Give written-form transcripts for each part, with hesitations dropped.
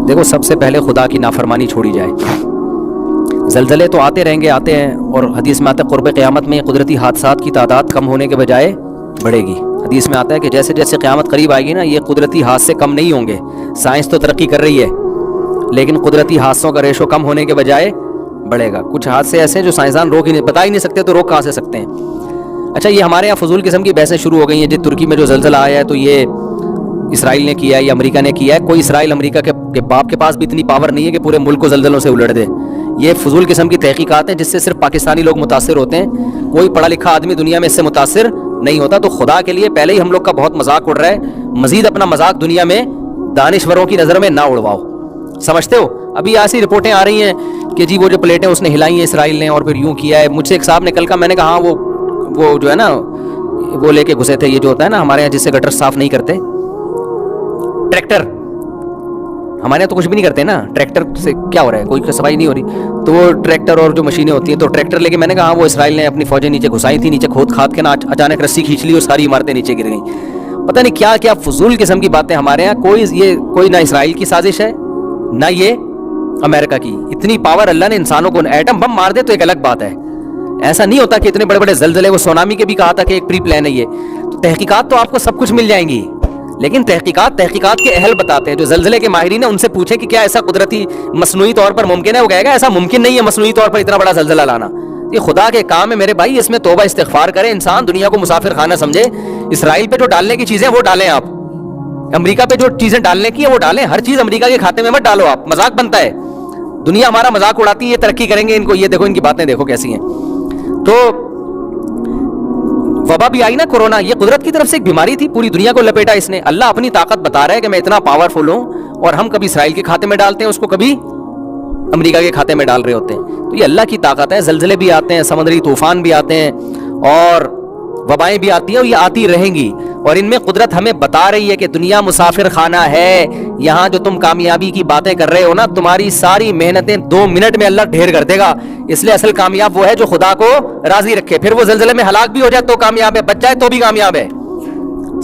دیکھو سب سے پہلے خدا کی نافرمانی چھوڑی جائے. زلزلے تو آتے رہیں گے, آتے ہیں, اور حدیث میں آتا ہے قرب قیامت میں قدرتی حادثات کی تعداد کم ہونے کے بجائے بڑھے گی. حدیث میں آتا ہے کہ جیسے جیسے قیامت قریب آئے گی نا, یہ قدرتی حادثے کم نہیں ہوں گے. سائنس تو ترقی کر رہی ہے لیکن قدرتی حادثوں کا ریشو کم ہونے کے بجائے بڑھے گا. کچھ حادثے ایسے ہیں جو سائنسدان بتا ہی نہیں سکتے, تو روک کہاں سے سکتے ہیں. اچھا, یہ ہمارے یہاں فضول قسم کی بحثیں شروع ہو گئی ہیں. جو ترکی میں جو زلزلہ آیا ہے تو یہ اسرائیل نے کیا ہے یا امریکہ نے کیا ہے. کوئی اسرائیل امریکہ کے باپ کے پاس بھی اتنی پاور نہیں ہے کہ پورے ملک کو زلزلوں سے الٹ دے. یہ فضول قسم کی تحقیقات ہیں جس سے صرف پاکستانی لوگ متاثر ہوتے ہیں. کوئی پڑھا لکھا آدمی دنیا میں اس سے متاثر نہیں ہوتا. تو خدا کے لیے پہلے ہی ہم لوگ کا بہت مذاق اڑ رہا ہے, مزید اپنا مذاق دنیا میں دانشوروں کی نظر میں نہ اڑواؤ. سمجھتے ہو؟ ابھی ایسی رپورٹیں آ رہی ہیں کہ جی وہ جو پلیٹیں اس نے ہلائی ہیں اسرائیل نے اور پھر یوں کیا ہے. مجھ سے ایک صاحب نے کل کا, میں نے کہا ہاں وہ جو ہے نا وہ لے کے گھسے تھے, یہ جو ہوتا ہے نا ہمارے یہاں جس سے گٹر صاف نہیں کرتے, ٹریکٹر. ہمارے یہاں تو کچھ بھی نہیں کرتے نا, ٹریکٹر سے کیا ہو رہا ہے, کوئی صفائی نہیں ہو رہی, تو وہ ٹریکٹر اور جو مشینیں ہوتی ہیں تو ٹریکٹر لے کے, میں نے کہا ہاں وہ اسرائیل نے اپنی فوجیں نیچے گھسائی تھی, نیچے کھود کے نا اچانک رسی کھینچ لی اور ساری عمارتیں نیچے گر گئیں. پتہ نہیں کیا کیا فضول قسم کی باتیں ہمارے یہاں. کوئی نہ اسرائیل کی سازش ہے نہ یہ امریکہ کی. اتنی پاور اللہ نے انسانوں کو, ایٹم بم مار دے تو ایک الگ بات ہے. ایسا نہیں ہوتا کہ اتنے بڑے بڑے زلزلے, وہ سونامی کے بھی کہا تھا کہ ایک پری پلان ہے یہ. تو تحقیقات تو آپ کو سب کچھ مل جائیں گی, لیکن تحقیقات کے اہل بتاتے ہیں. جو زلزلے کے ماہرین ہیں ان سے پوچھیں کہ کیا ایسا قدرتی مصنوعی طور پر ممکن ہے, وہ کہے گا ایسا ممکن نہیں ہے مصنوعی طور پر اتنا بڑا زلزلہ لانا. یہ خدا کے کام ہے میرے بھائی, اس میں توبہ استغفار کرے انسان, دنیا کو مسافر خانہ سمجھے. اسرائیل پہ جو ڈالنے کی چیزیں وہ ڈالیں آپ, امریکہ پہ جو چیزیں ڈالنے کی ہیں وہ ڈالیں. ہر چیز امریکہ کے کھاتے میں مت ڈالو آپ, مذاق بنتا ہے. دنیا ہمارا مذاق اڑاتی ہے, یہ ترقی کریں گے ان کو, یہ دیکھو ان کی باتیں دیکھو کیسی ہیں. تو وبا بھی آئی نا, کورونا, یہ قدرت کی طرف سے ایک بیماری تھی, پوری دنیا کو لپیٹا اس نے. اللہ اپنی طاقت بتا رہا ہے کہ میں اتنا پاورفل ہوں, اور ہم کبھی اسرائیل کے کھاتے میں ڈالتے ہیں اس کو, کبھی امریکہ کے کھاتے میں ڈال رہے ہوتے ہیں. تو یہ اللہ کی طاقت ہے. زلزلے بھی آتے ہیں, سمندری طوفان بھی آتے ہیں, اور وبائیں بھی آتی ہیں, اور یہ آتی رہیں گی. اور ان میں قدرت ہمیں بتا رہی ہے کہ دنیا مسافر خانہ ہے. یہاں جو تم کامیابی کی باتیں کر رہے ہو نا, تمہاری ساری محنتیں 2 منٹ میں اللہ ڈھیر کر دے گا. اس لیے اصل کامیاب وہ ہے جو خدا کو راضی رکھے. پھر وہ زلزلے میں ہلاک بھی ہو جائے تو کامیاب ہے, بچ جائے تو بھی کامیاب ہے.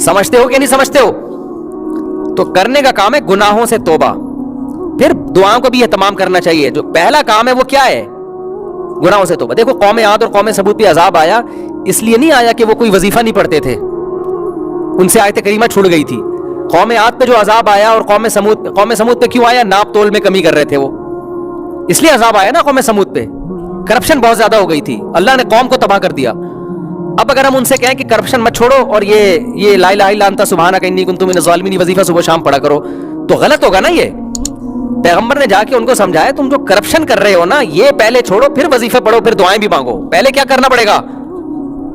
سمجھتے ہو کہ نہیں سمجھتے ہو؟ تو کرنے کا کام ہے گناہوں سے توبہ, پھر دعاؤں کو بھی اہتمام کرنا چاہیے. جو پہلا کام ہے وہ کیا ہے؟ گناہوں سے توبہ. دیکھو قوم عاد اور قوم ثمود پہ عذاب آیا, اس لیے نہیں آیا کہ وہ کوئی وظیفہ نہیں پڑھتے تھے, ان سے آیت کریمہ چھوڑ گئی تھی. قوم عاد پہ جو عذاب آیا اور قوم ثمود پہ کیوں آیا؟ ناپ تول میں کمی کر رہے تھے وہ, اس لیے عذاب آیا نا قوم ثمود پہ. کرپشن بہت زیادہ ہو گئی تھی, اللہ نے قوم کو تباہ کر دیا. اب اگر ہم ان سے کہیں کہ کرپشن مت چھوڑو اور یہ لا الہ الا انت سبحانک انی کنت من الظالمین وظیفہ صبح شام پڑھا کرو, تو غلط ہوگا نا. یہ پیغمبر نے جا کے ان کو سمجھایا, تم جو کرپشن کر رہے ہو نا یہ پہلے چھوڑو, پھر وظیفے پڑھو, پھر دعائیں بھی مانگو. پہلے کیا کرنا پڑے گا؟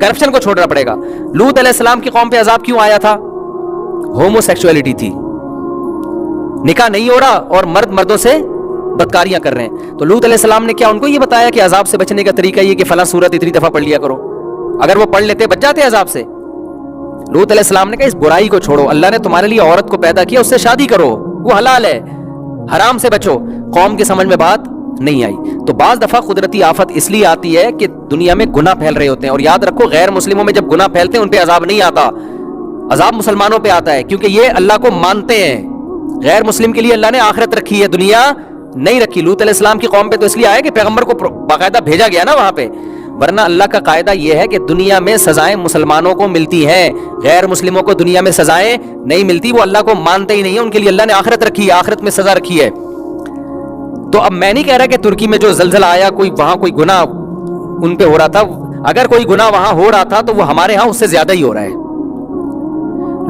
کرپشن کو چھوڑنا پڑے گا. لوط علیہ السلام کی قوم پہ عذاب کیوں آیا تھا؟ ہومو سیکسولیٹی تھی, نکاح نہیں ہو رہا اور مرد مردوں سے بدکاریاں کر رہے ہیں. تو لوط علیہ السلام نے کیا ان کو یہ بتایا کہ عذاب سے بچنے کا طریقہ یہ کہ فلاں سورت اتنی دفعہ پڑھ لیا کرو؟ اگر وہ پڑھ لیتے بچ جاتے عذاب سے. لوط علیہ السلام نے کہا اس برائی کو چھوڑو, اللہ نے تمہارے لیے عورت کو پیدا کیا, اس سے شادی کرو, وہ حلال ہے, حرام سے بچو. قوم کے سمجھ میں بات نہیں آئی. تو بعض دفعہ قدرتی آفت اس لیے آتی ہے کہ دنیا میں گناہ پھیل رہے ہوتے ہیں. اور یاد رکھو غیر مسلموں میں جب گناہ پھیلتے ہیں ان پہ عذاب نہیں آتا, عذاب مسلمانوں پہ آتا ہے, کیونکہ یہ اللہ کو مانتے ہیں. غیر مسلم کے لیے اللہ نے آخرت رکھی ہے, دنیا نہیں رکھی. لوط علیہ السلام کی قوم پہ تو اس لیے آیا کہ پیغمبر کو باقاعدہ بھیجا گیا نا وہاں پہ, ورنہ اللہ کا قاعدہ یہ ہے کہ دنیا میں سزائیں مسلمانوں کو ملتی ہیں, غیر مسلموں کو دنیا میں سزائیں نہیں ملتی. وہ اللہ کو مانتے ہی نہیں ہیں, ان کے لیے اللہ نے آخرت رکھی ہے, آخرت میں سزا رکھی ہے. تو اب میں نہیں کہہ رہا کہ ترکی میں جو زلزلہ آیا وہاں کوئی گناہ ان پہ ہو رہا تھا. اگر کوئی گناہ وہاں ہو رہا تھا تو وہ ہمارے ہاں اس سے زیادہ ہی ہو رہا ہے.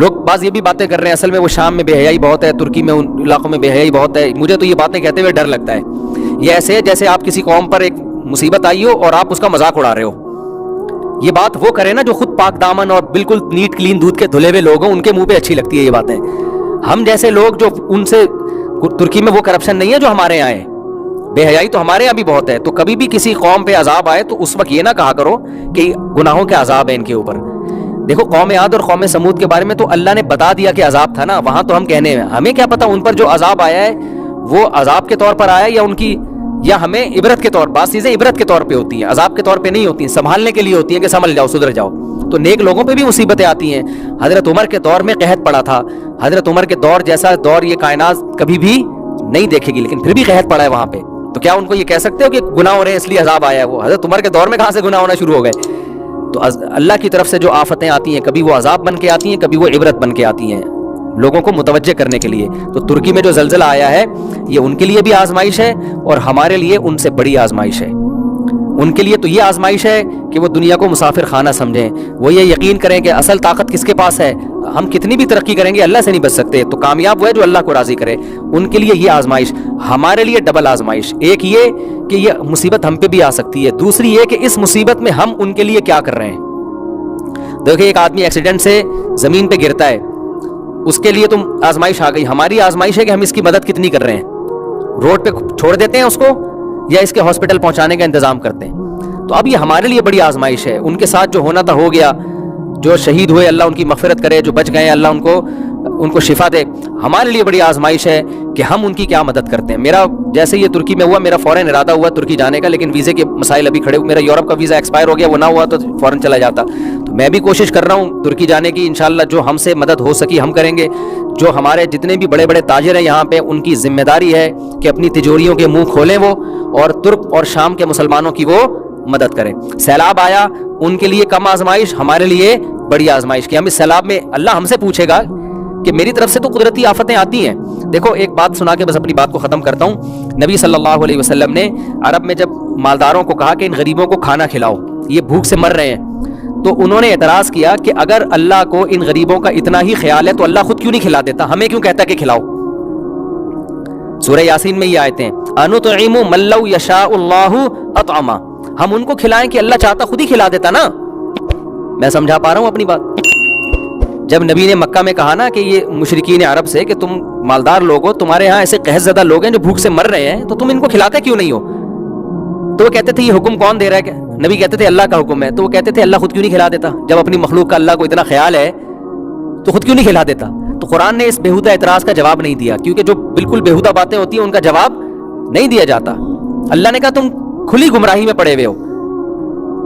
لوگ بعض یہ بھی باتیں کر رہے ہیں اصل میں وہ شام میں بے حیائی بہت ہے, ترکی میں ان علاقوں میں بے حیائی بہت ہے. مجھے تو یہ باتیں کہتے ہوئے ڈر لگتا ہے. یہ ایسے ہے جیسے آپ کسی قوم پر ایک مصیبت آئی ہو اور آپ اس کا مذاق اڑا رہے ہو. یہ بات وہ کرے نا جو خود پاک دامن اور بالکل نیٹ کلین دودھ کے دھلے ہوئے لوگ ہوں, ان کے منہ پہ اچھی لگتی ہے یہ باتیں. ہم جیسے لوگ جو ان سے, ترکی میں وہ کرپشن نہیں ہے جو ہمارے یہاں ہے, بے حیائی تو ہمارے یہاں بھی بہت ہے. تو کبھی بھی کسی قوم پہ عذاب آئے تو اس وقت یہ نہ کہا کرو کہ گناہوں کے عذاب ہے ان کے اوپر. دیکھو قوم عاد اور قوم ثمود کے بارے میں تو اللہ نے بتا دیا کہ عذاب تھا نا, وہاں تو ہم کہنے ہیں, ہمیں کیا پتا ان پر جو عذاب آیا ہے وہ عذاب کے طور پر آیا یا ان کی, یا ہمیں عبرت کے طور پر. بعض چیزیں عبرت کے طور پہ ہوتی ہیں, عذاب کے طور پہ نہیں ہوتی ہیں, سنبھالنے کے لیے ہوتی ہیں کہ سنبھل جاؤ, سدھر جاؤ. تو نیک لوگوں پہ بھی مصیبتیں آتی ہیں. حضرت عمر کے دور میں قحط پڑا تھا, حضرت عمر کے دور جیسا دور یہ کائنات کبھی بھی نہیں دیکھے گی لیکن پھر بھی قحط پڑا ہے وہاں پہ, تو کیا ان کو یہ کہہ سکتے ہو کہ گناہ ہو رہے ہیں اس لیے عذاب آیا ہے؟ وہ حضرت عمر کے دور میں کہاں سے گناہ ہونا شروع ہو گئے؟ تو اللہ کی طرف سے جو آفتیں آتی ہیں کبھی وہ عذاب بن کے آتی ہیں, کبھی وہ عبرت بن کے آتی ہیں لوگوں کو متوجہ کرنے کے لیے. تو ترکی میں جو زلزلہ آیا ہے یہ ان کے لیے بھی آزمائش ہے اور ہمارے لیے ان سے بڑی آزمائش ہے. ان کے لیے تو یہ آزمائش ہے کہ وہ دنیا کو مسافر خانہ سمجھیں, وہ یہ یقین کریں کہ اصل طاقت کس کے پاس ہے. ہم کتنی بھی ترقی کریں گے اللہ سے نہیں بچ سکتے, تو کامیاب وہ ہے جو اللہ کو راضی کرے. ان کے لیے یہ آزمائش, ہمارے لیے ڈبل آزمائش. ایک یہ کہ یہ مصیبت ہم پہ بھی آ سکتی ہے, دوسری یہ کہ اس مصیبت میں ہم ان کے لیے کیا کر رہے ہیں. دیکھیں ایک آدمی ایکسیڈنٹ سے زمین پہ گرتا ہے, اس کے لیے تم آزمائش آ گئی. ہماری آزمائش ہے کہ ہم اس کی مدد کتنی کر رہے ہیں. روڈ پہ چھوڑ دیتے ہیں اس کو یا اس کے ہاسپٹل پہنچانے کا انتظام کرتے ہیں. تو اب یہ ہمارے لیے بڑی آزمائش ہے. ان کے ساتھ جو ہونا تھا ہو گیا, جو شہید ہوئے اللہ ان کی مغفرت کرے, جو بچ گئے اللہ ان کو شفا دے. ہمارے لیے بڑی آزمائش ہے کہ ہم ان کی کیا مدد کرتے ہیں. میرا جیسے یہ ترکی میں ہوا, میرا فوراً ارادہ ہوا ترکی جانے کا, لیکن ویزے کے مسائل ابھی کھڑے ہوئے. میرا یورپ کا ویزا ایکسپائر ہو گیا, وہ نہ ہوا تو فوراً چلا جاتا. تو میں بھی کوشش کر رہا ہوں ترکی جانے کی. انشاءاللہ جو ہم سے مدد ہو سکی ہم کریں گے. جو ہمارے جتنے بھی بڑے بڑے تاجر ہیں یہاں پہ, ان کی ذمہ داری ہے کہ اپنی تجوریوں کے منہ کھولیں وہ, اور ترک اور شام کے مسلمانوں کی وہ مدد کریں. سیلاب آیا, ان کے لیے کم آزمائش, ہمارے لیے بڑی آزمائش کہ ہم اس سیلاب میں اللہ ہم سے پوچھے گا کہ میری طرف سے تو قدرتی آفتیں آتی ہیں. دیکھو ایک بات سنا کے بس اپنی بات کو ختم کرتا ہوں. نبی صلی اللہ علیہ وسلم نے عرب میں جب مالداروں کو کہا کہ ان غریبوں کو کھانا کھلاؤ, یہ بھوک سے مر رہے ہیں, تو انہوں نے اعتراض کیا کہ اگر اللہ کو ان غریبوں کا اتنا ہی خیال ہے تو اللہ خود کیوں نہیں کھلا دیتا, ہمیں کیوں کہتا کہ کھلاؤ. سورہ یاسین میں یہ آیتیں انطعم من لو یشاء اللہ اطعما, ہم ان کو کھلائیں کہ اللہ چاہتا خود ہی کھلا دیتا نا. میں سمجھا پا رہا ہوں اپنی بات. جب نبی نے مکہ میں کہا نا کہ یہ مشرکین عرب سے کہ تم مالدار لوگ ہو, تمہارے ہاں ایسے قحط زدہ لوگ ہیں جو بھوک سے مر رہے ہیں, تو تم ان کو کھلاتے کیوں نہیں ہو؟ تو وہ کہتے تھے یہ حکم کون دے رہا ہے؟ کہ نبی کہتے تھے اللہ کا حکم ہے. تو وہ کہتے تھے اللہ خود کیوں نہیں کھلا دیتا؟ جب اپنی مخلوق کا اللہ کو اتنا خیال ہے تو خود کیوں نہیں کھلا دیتا؟ تو قرآن نے اس بےہودہ اعتراض کا جواب نہیں دیا, کیونکہ جو بالکل بےہودہ باتیں ہوتی ہیں ان کا جواب نہیں دیا جاتا. اللہ نے کہا تم کھلی گمراہی میں پڑے ہوئے ہو.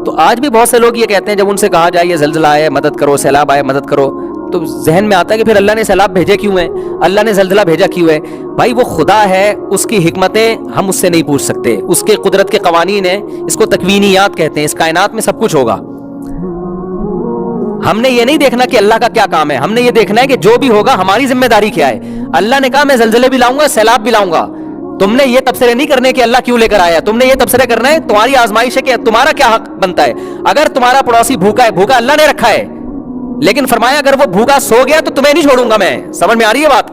تو آج بھی بہت سے لوگ یہ کہتے ہیں جب ان سے کہا جائے یہ زلزلہ آئے مدد کرو, سیلاب آئے مدد کرو, تو ذہن میں آتا ہے کہ پھر اللہ نے سیلاب بھیجے کیوں ہیں, اللہ نے زلزلہ بھیجا کیوں ہے؟ بھائی وہ خدا ہے, اس کی حکمتیں ہم اس سے نہیں پوچھ سکتے, اس کے قدرت کے قوانین ہیں, اس کو تکوینیات کہتے ہیں. اس کائنات میں سب کچھ ہوگا. ہم نے یہ نہیں دیکھنا کہ اللہ کا کیا کام ہے, ہم نے یہ دیکھنا ہے کہ جو بھی ہوگا ہماری ذمہ داری کیا ہے. اللہ نے کہا میں زلزلے بھی لاؤں گا, سیلاب بھی لاؤں گا. تم نے یہ تبصرے نہیں کرنے کہ اللہ کیوں لے کر آیا, تم نے یہ تبصرے کرنا ہے تمہاری آزمائش ہے کہ تمہارا کیا حق بنتا ہے. اگر تمہارا پڑوسی بھوکا ہے, بھوکا اللہ نے رکھا ہے, لیکن فرمایا اگر وہ بھوکا سو گیا تو تمہیں نہیں چھوڑوں گا میں. سمجھ میں آ رہی ہے بات؟